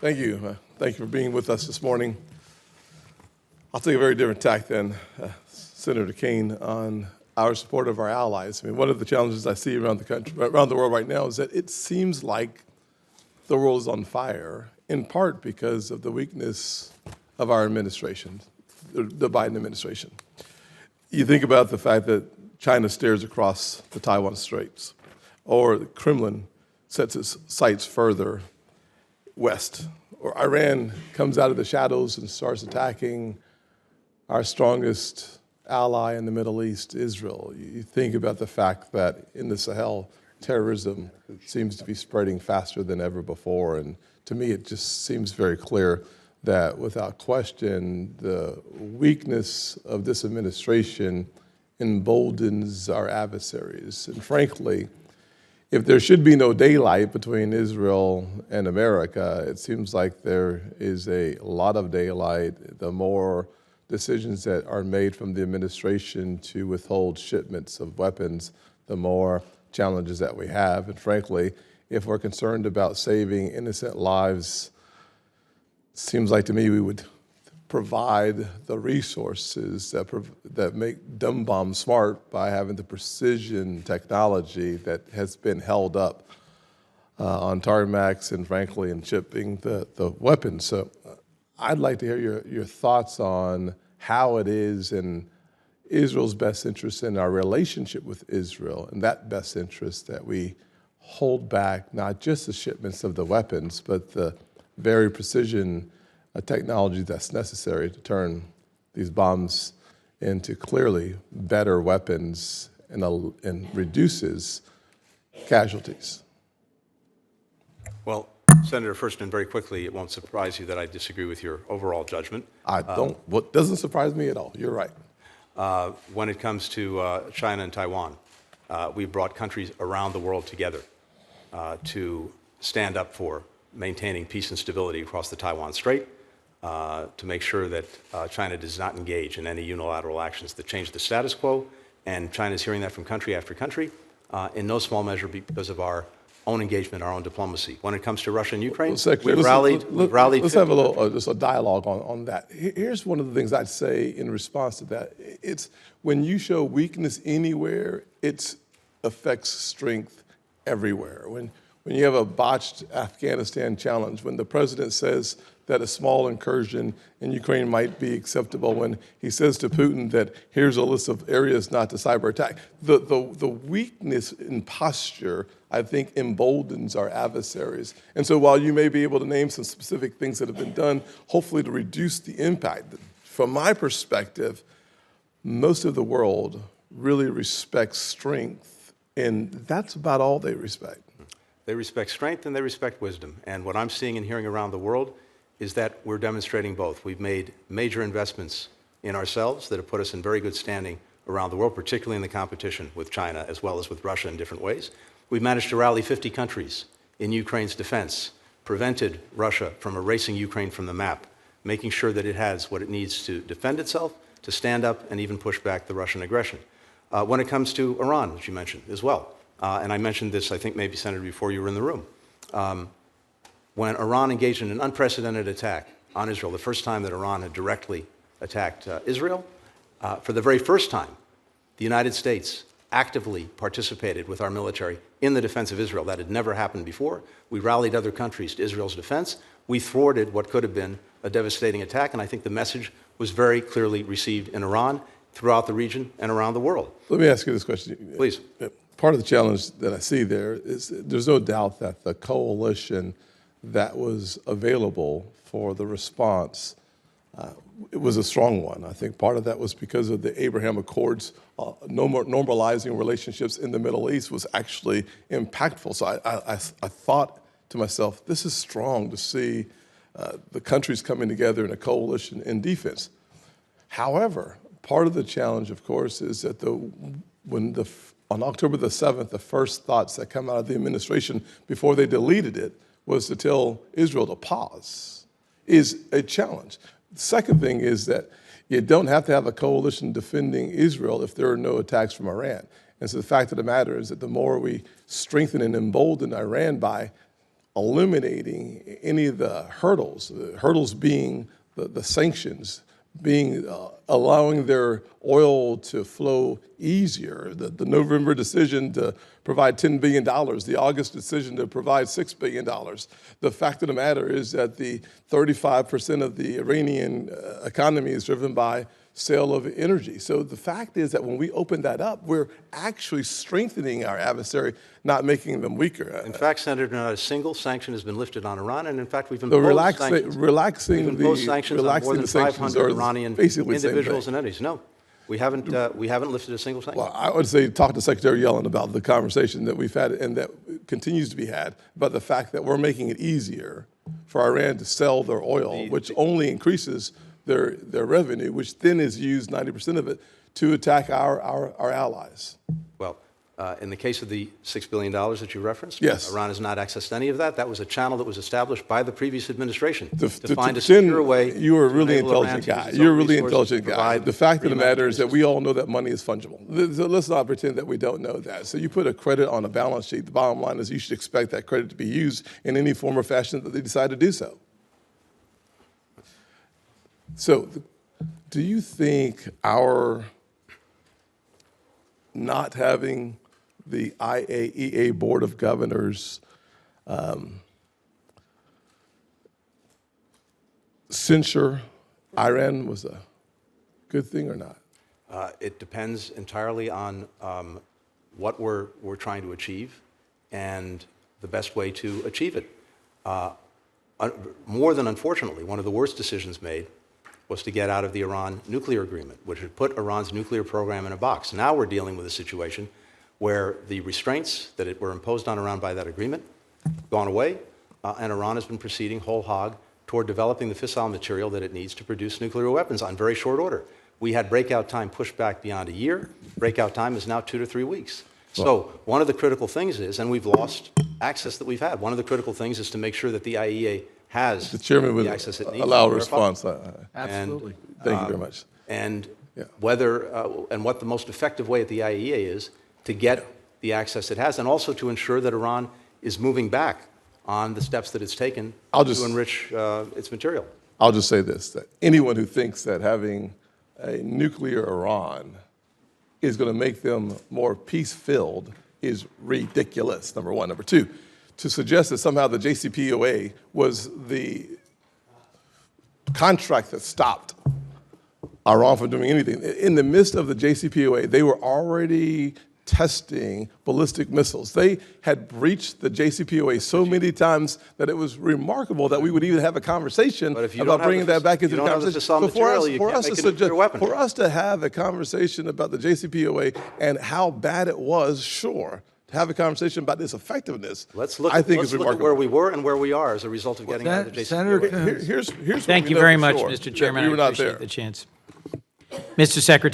Thank you. Thank you for being with us this morning. I'll take a very different tack than Senator Kane on our support of our allies. I mean, one of the challenges I see around the country, around the world right now, is that it seems like the world is on fire, in part because of the weakness of our administration, the Biden administration. You think about the fact that China stares across the Taiwan Straits, or the Kremlin sets its sights further west, or Iran comes out of the shadows and starts attacking our strongest ally in the Middle East, Israel. You think about the fact that in the Sahel, terrorism seems to be spreading faster than ever before. And to me, it just seems very clear that without question, the weakness of this administration emboldens our adversaries. And frankly, if there should be no daylight between Israel and America, it seems like there is a lot of daylight. The more decisions that are made from the administration to withhold shipments of weapons, the more challenges that we have. And frankly, if we're concerned about saving innocent lives, it seems like to me we would provide the resources that make dumb bombs smart by having the precision technology that has been held up on tarmacs and frankly in shipping the weapons. So I'd like to hear your thoughts on how it is in Israel's best interest and our relationship with Israel and that best interest that we hold back not just the shipments of the weapons, but the very precision technology that's necessary to turn these bombs into clearly better weapons and reduces casualties. Well, Senator, first and very quickly, it won't surprise you that I disagree with your overall judgment. What doesn't surprise me at all. You're right. When it comes to China and Taiwan, we've brought countries around the world together to stand up for maintaining peace and stability across the Taiwan Strait, to make sure that China does not engage in any unilateral actions that change the status quo. And China is hearing that from country after country, in no small measure because of our own engagement, our own diplomacy. When it comes to Russia and Ukraine, we've rallied. Let's have a little just a dialogue on that. Here's one of the things I'd say in response to that. It's when you show weakness anywhere, it affects strength everywhere. When you have a botched Afghanistan challenge, when the president says that a small incursion in Ukraine might be acceptable, when he says to Putin that here's a list of areas not to cyber attack, the weakness in posture, I think, emboldens our adversaries. And so while you may be able to name some specific things that have been done, hopefully to reduce the impact, from my perspective, most of the world really respects strength, and that's about all they respect. They respect strength and they respect wisdom. And what I'm seeing and hearing around the world is that we're demonstrating both. We've made major investments in ourselves that have put us in very good standing around the world, particularly in the competition with China as well as with Russia in different ways. We've managed to rally 50 countries in Ukraine's defense, prevented Russia from erasing Ukraine from the map, making sure that it has what it needs to defend itself, to stand up and even push back the Russian aggression. When it comes to Iran, which you mentioned as well, and I mentioned this, I think, maybe, Senator, before you were in the room. When Iran engaged in an unprecedented attack on Israel, the first time that Iran had directly attacked Israel, for the very first time, the United States actively participated with our military in the defense of Israel. That had never happened before. We rallied other countries to Israel's defense. We thwarted what could have been a devastating attack, and I think the message was very clearly received in Iran, throughout the region, and around the world. Let me ask you this question. Please. Part of the challenge that I see there is there's no doubt that the coalition that was available for the response, it was a strong one. I think part of that was because of the Abraham Accords. Normalizing relationships in the Middle East was actually impactful. So I thought to myself, this is strong to see the countries coming together in a coalition in defense. However, part of the challenge, of course, is that on October the 7th, the first thoughts that come out of the administration before they deleted it was to tell Israel to pause, is a challenge. The second thing is that you don't have to have a coalition defending Israel if there are no attacks from Iran. And so the fact of the matter is that the more we strengthen and embolden Iran by eliminating any of the hurdles being the sanctions, being allowing their oil to flow easier, the November decision to provide $10 billion, the August decision to provide $6 billion. The fact of the matter is that the 35% of the Iranian economy is driven by sale of energy. So the fact is that when we open that up, we're actually strengthening our adversary, not making them weaker. In fact, Senator, not a single sanction has been lifted on Iran, and in fact, we've imposed sanctions. Relaxing on more than 500 Iranian individuals and entities. No, we haven't lifted a single sanction. Well, I would say talk to Secretary Yellen about the conversation that we've had and that continues to be had about the fact that we're making it easier for Iran to sell their oil, which only increases their revenue, which then is used, 90% of it, to attack our allies. Well, in the case of the $6 billion that you referenced, yes. Iran has not accessed any of that. That was a channel that was established by the previous administration to find a secure way. You're a really intelligent guy. You're a really intelligent guy. The fact of the matter is that we all know that money is fungible. So let's not pretend that we don't know that. So you put a credit on a balance sheet. The bottom line is you should expect that credit to be used in any form or fashion that they decide to do so. So do you think our not having the IAEA Board of Governors censure Iran was a good thing or not? It depends entirely on what we're trying to achieve and the best way to achieve it. More than unfortunately, one of the worst decisions made was to get out of the Iran nuclear agreement, which had put Iran's nuclear program in a box. Now we're dealing with a situation where the restraints that were imposed on Iran by that agreement gone away, and Iran has been proceeding whole hog toward developing the fissile material that it needs to produce nuclear weapons on very short order. We had breakout time pushed back beyond a year. Breakout time is now 2 to 3 weeks. So one of the critical things is, and we've lost access that we've had, one of the critical things is to make sure that the IAEA has the chairman would access it needs. Allow a response. Absolutely. Thank you very much. And whether and what the most effective way at the IAEA is to get the access it has, and also to ensure that Iran is moving back on the steps that it's taken to enrich its material. I'll just say this, that anyone who thinks that having a nuclear Iran is going to make them more peace-filled is ridiculous, number one. Number two, to suggest that somehow the JCPOA was the contract that stopped Iran from doing anything. In the midst of the JCPOA, they were already testing ballistic missiles. They had breached the JCPOA so many times that it was remarkable that we would even have a conversation about bringing that back into the conversation. For us to have a conversation about the JCPOA and how bad it was, sure. To have a conversation about its effectiveness, I think is remarkable. Let's look at where we were and where we are as a result of getting out of the JCPOA. Senator, Here's thank you very much, Mr. Chairman. I appreciate the chance. Mr. Secretary.